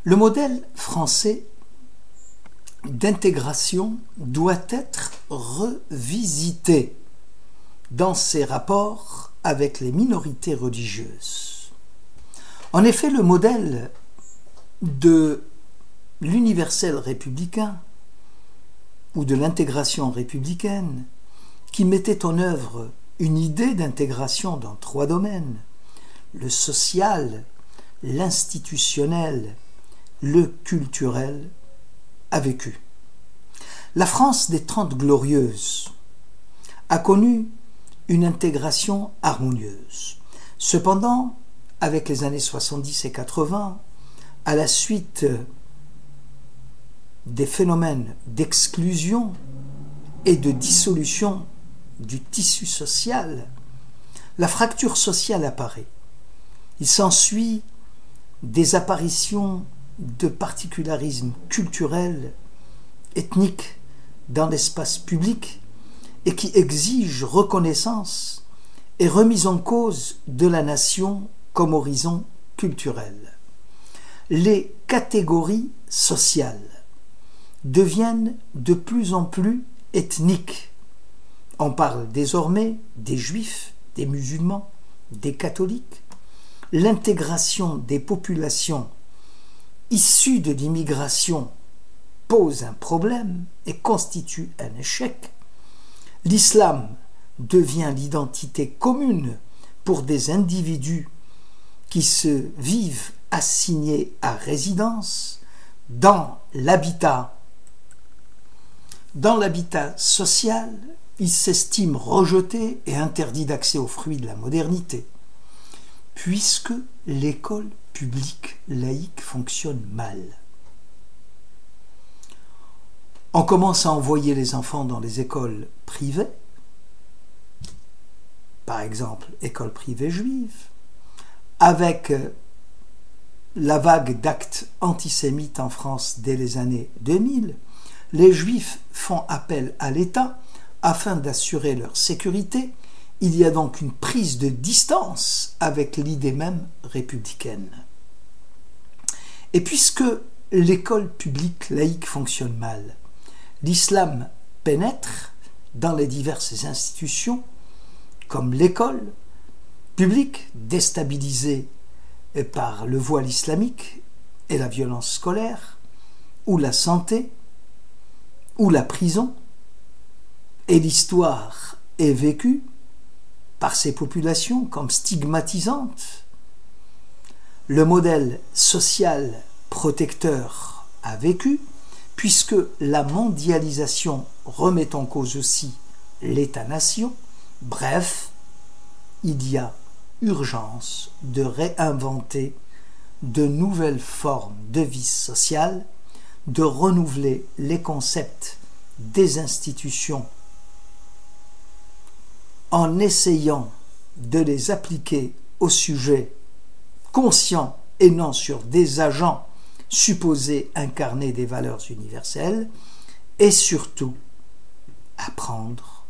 Le modèle français d'intégration doit être revisité dans ses rapports avec les minorités religieuses. En effet, le modèle de l'universel républicain ou de l'intégration républicaine qui mettait en œuvre une idée d'intégration dans 3 domaines, le social, l'institutionnel, le culturel, a vécu. La France des 30 Glorieuses a connu une intégration harmonieuse. Cependant, avec les années 70 et 80, à la suite des phénomènes d'exclusion et de dissolution du tissu social, la fracture sociale apparaît. Il s'ensuit des apparitions de particularismes culturels, ethniques dans l'espace public et qui exigent reconnaissance et remise en cause de la nation comme horizon culturel. Les catégories sociales deviennent de plus en plus ethniques. On parle désormais des juifs, des musulmans, des catholiques. L'intégration des populations issues de l'immigration pose un problème et constitue un échec. L'islam devient l'identité commune pour des individus qui se vivent assignés à résidence dans l'habitat. Dans l'habitat social, ils s'estiment rejetés et interdits d'accès aux fruits de la modernité, puisque l'école publique laïque fonctionne mal. On commence à envoyer les enfants dans les écoles privées, par exemple écoles privées juives, avec la vague d'actes antisémites en France dès les années 2000, les juifs font appel à l'État afin d'assurer leur sécurité. Il y a donc une prise de distance avec l'idée même républicaine. Et puisque l'école publique laïque fonctionne mal, l'islam pénètre dans les diverses institutions, comme l'école publique déstabilisée par le voile islamique et la violence scolaire, ou la santé, ou la prison, et l'histoire est vécue par ces populations comme stigmatisantes. Le modèle social protecteur a vécu, puisque la mondialisation remet en cause aussi l'État-nation. Bref, il y a urgence de réinventer de nouvelles formes de vie sociale, de renouveler les concepts des institutions en essayant de les appliquer au sujet conscient et non sur des agents supposés incarner des valeurs universelles, et surtout apprendre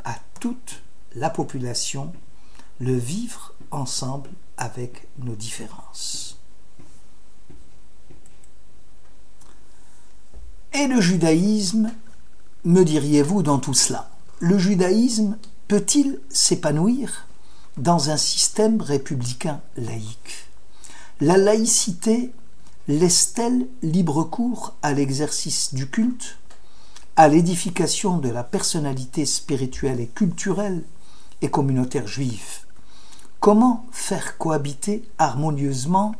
à toute la population le vivre ensemble avec nos différences. Et le judaïsme, me diriez-vous dans tout cela? Le judaïsme peut-il s'épanouir dans un système républicain laïque? La laïcité laisse-t-elle libre cours à l'exercice du culte, à l'édification de la personnalité spirituelle et culturelle et communautaire juive? Comment faire cohabiter harmonieusement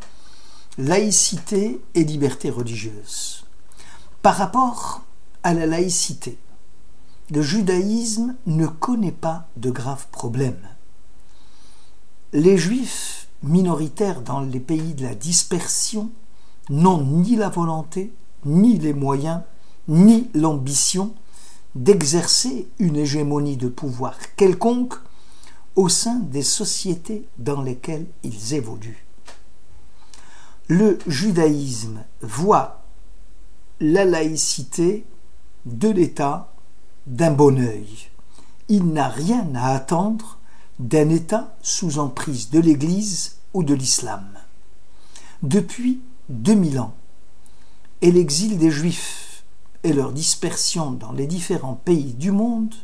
laïcité et liberté religieuse? Par rapport à la laïcité, le judaïsme ne connaît pas de graves problèmes. Les juifs minoritaires dans les pays de la dispersion n'ont ni la volonté, ni les moyens, ni l'ambition d'exercer une hégémonie de pouvoir quelconque au sein des sociétés dans lesquelles ils évoluent. Le judaïsme voit la laïcité de l'État d'un bon œil. Il n'a rien à attendre d'un État sous emprise de l'Église ou de l'islam. Depuis 2000 ans, et l'exil des Juifs et leur dispersion dans les différents pays du monde,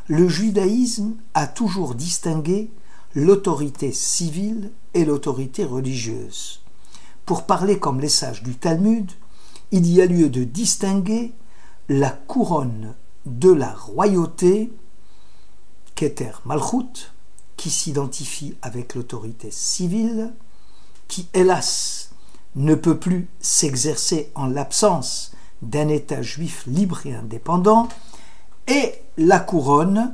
le judaïsme a toujours distingué l'autorité civile et l'autorité religieuse. Pour parler comme les sages du Talmud, il y a lieu de distinguer la couronne de la royauté, Keter Malchut, qui s'identifie avec l'autorité civile, qui, hélas, ne peut plus s'exercer en l'absence d'un État juif libre et indépendant, et la couronne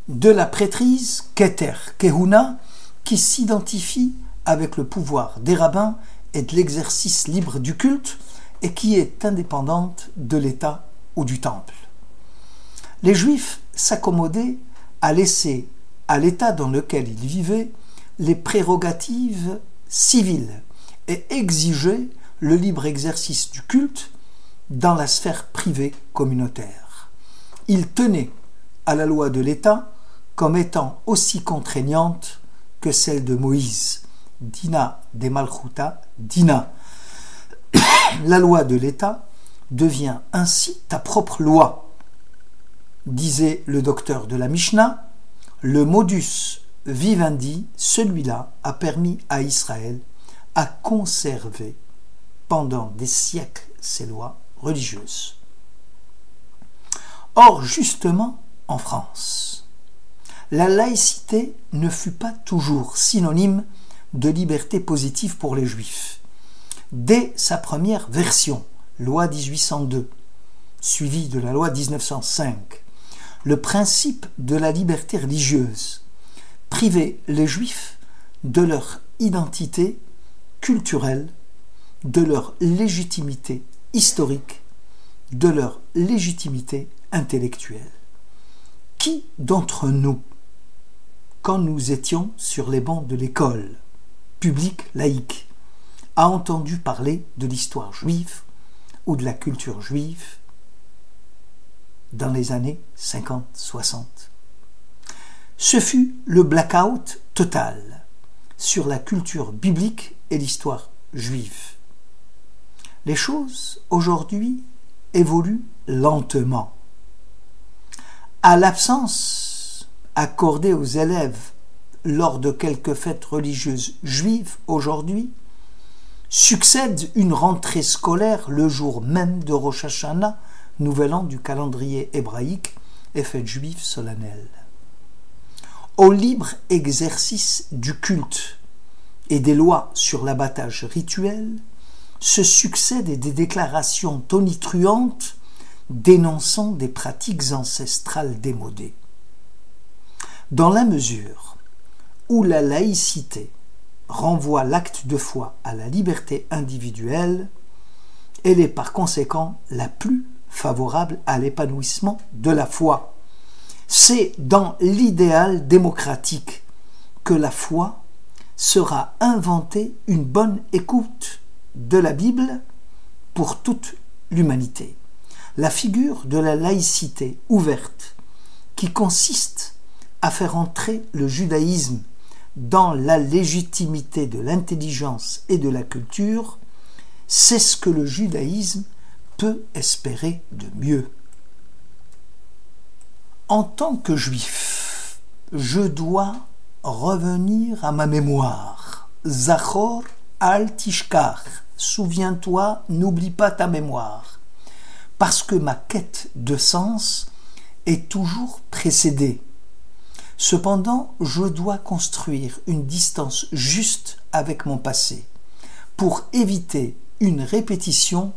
de la prêtrise, Keter Kehuna, qui s'identifie avec le pouvoir des rabbins et de l'exercice libre du culte, et qui est indépendante de l'État ou du temple. Les Juifs s'accommodaient à laisser à l'État dans lequel ils vivaient les prérogatives civiles et exigeaient le libre exercice du culte dans la sphère privée communautaire. Ils tenaient à la loi de l'État comme étant aussi contraignante que celle de Moïse. Dina de Malchuta, Dina. La loi de l'État devient ainsi ta propre loi. Disait le docteur de la Mishnah, le modus vivendi, celui-là a permis à Israël à conserver pendant des siècles ses lois religieuses. Or, justement, en France, la laïcité ne fut pas toujours synonyme de liberté positive pour les Juifs. Dès sa première version, loi 1802, suivie de la loi 1905, le principe de la liberté religieuse privait les Juifs de leur identité culturelle, de leur légitimité historique, de leur légitimité intellectuelle. Qui d'entre nous, quand nous étions sur les bancs de l'école publique laïque, a entendu parler de l'histoire juive ou de la culture juive dans les années 50-60? Ce fut le blackout total sur la culture biblique et l'histoire juive. Les choses, aujourd'hui, évoluent lentement. À l'absence accordée aux élèves lors de quelques fêtes religieuses juives aujourd'hui, succède une rentrée scolaire le jour même de Rosh Hashanah, nouvel an du calendrier hébraïque et fête juive solennelle. Au libre exercice du culte et des lois sur l'abattage rituel se succèdent des déclarations tonitruantes dénonçant des pratiques ancestrales démodées. Dans la mesure où la laïcité renvoie l'acte de foi à la liberté individuelle, elle est par conséquent la plus favorable à l'épanouissement de la foi. C'est dans l'idéal démocratique que la foi sera inventée une bonne écoute de la Bible pour toute l'humanité. La figure de la laïcité ouverte, qui consiste à faire entrer le judaïsme dans la légitimité de l'intelligence et de la culture, c'est ce que le judaïsme peut espérer de mieux. En tant que juif, je dois revenir à ma mémoire. Zachor al tishkar, souviens-toi, n'oublie pas ta mémoire. Parce que ma quête de sens est toujours précédée. Cependant, je dois construire une distance juste avec mon passé pour éviter une répétition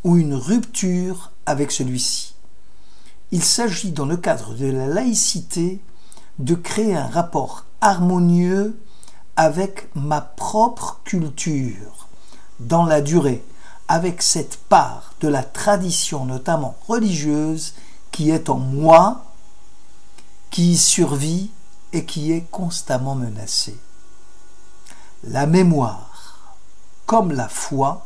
ou une rupture avec celui-ci. Il s'agit dans le cadre de la laïcité de créer un rapport harmonieux avec ma propre culture, dans la durée, avec cette part de la tradition notamment religieuse qui est en moi, qui y survit et qui est constamment menacée. La mémoire, comme la foi,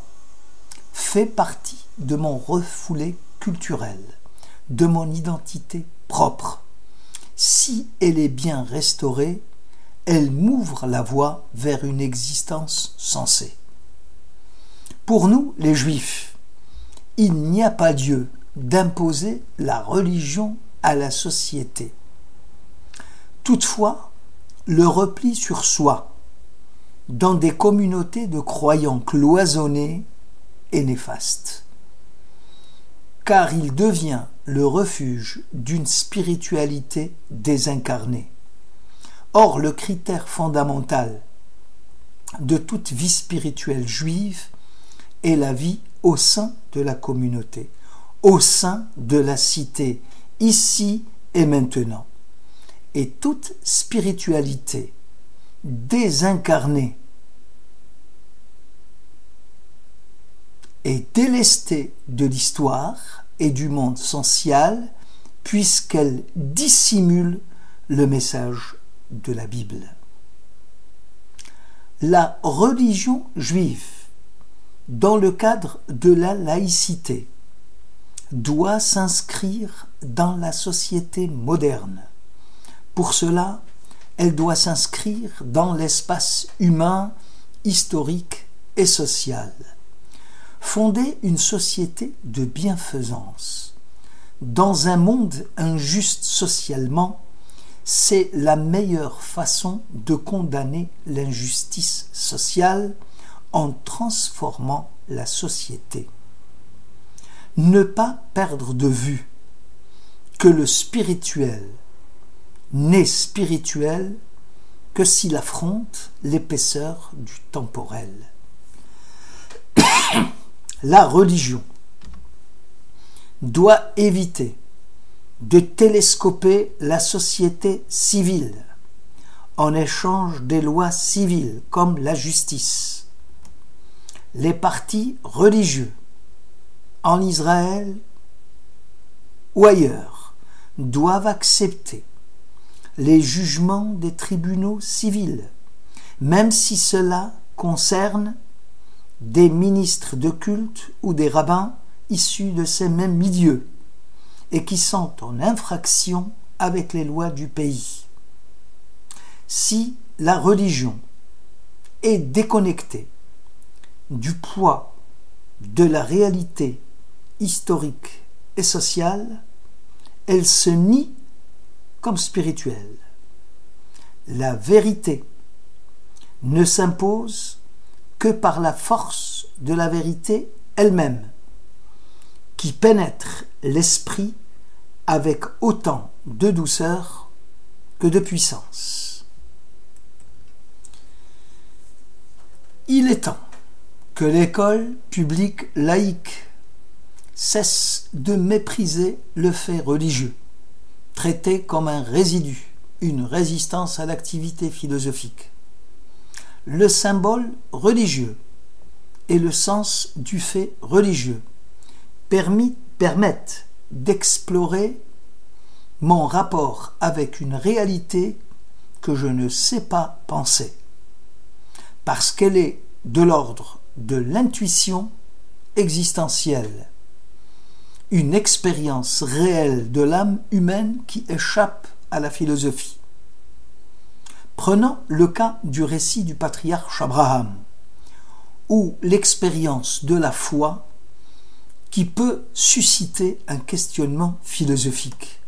fait partie de mon refoulé culturel, de mon identité propre. Si elle est bien restaurée, elle m'ouvre la voie vers une existence sensée. Pour nous, les Juifs, il n'y a pas lieu d'imposer la religion à la société. Toutefois, le repli sur soi, dans des communautés de croyants cloisonnés, est néfaste, car il devient le refuge d'une spiritualité désincarnée. Or, le critère fondamental de toute vie spirituelle juive est la vie au sein de la communauté, au sein de la cité, ici et maintenant. Et toute spiritualité désincarnée est délestée de l'histoire et du monde social, puisqu'elle dissimule le message de la Bible. La religion juive, dans le cadre de la laïcité, doit s'inscrire dans la société moderne. Pour cela, elle doit s'inscrire dans l'espace humain, historique et social. Fonder une société de bienfaisance dans un monde injuste socialement, c'est la meilleure façon de condamner l'injustice sociale en transformant la société. Ne pas perdre de vue que le spirituel n'est spirituel que s'il affronte l'épaisseur du temporel. La religion doit éviter de télescoper la société civile en échange des lois civiles comme la justice. Les partis religieux en Israël ou ailleurs doivent accepter les jugements des tribunaux civils, même si cela concerne des ministres de culte ou des rabbins issus de ces mêmes milieux et qui sont en infraction avec les lois du pays. Si la religion est déconnectée du poids de la réalité historique et sociale, elle se nie comme spirituelle. La vérité ne s'impose que par la force de la vérité elle-même, qui pénètre l'esprit avec autant de douceur que de puissance. Il est temps que l'école publique laïque cesse de mépriser le fait religieux, traité comme un résidu, une résistance à l'activité philosophique. Le symbole religieux et le sens du fait religieux permettent d'explorer mon rapport avec une réalité que je ne sais pas penser, parce qu'elle est de l'ordre de l'intuition existentielle, une expérience réelle de l'âme humaine qui échappe à la philosophie. Prenons le cas du récit du patriarche Abraham, ou l'expérience de la foi qui peut susciter un questionnement philosophique.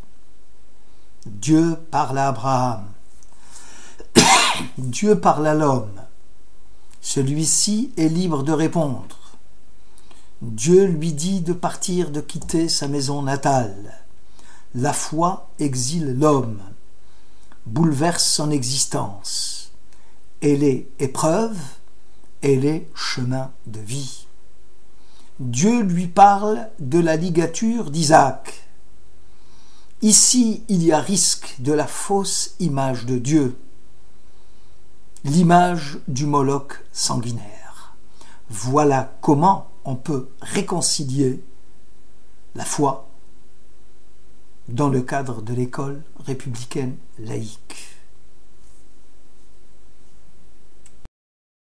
Dieu parle à Abraham, Dieu parle à l'homme, celui-ci est libre de répondre. Dieu lui dit de partir, de quitter sa maison natale. La foi exile l'homme, bouleverse son existence. Elle est épreuve, elle est chemin de vie. Dieu lui parle de la ligature d'Isaac. Ici, il y a risque de la fausse image de Dieu, l'image du Moloch sanguinaire. Voilà comment on peut réconcilier la foi dans le cadre de l'école républicaine laïque.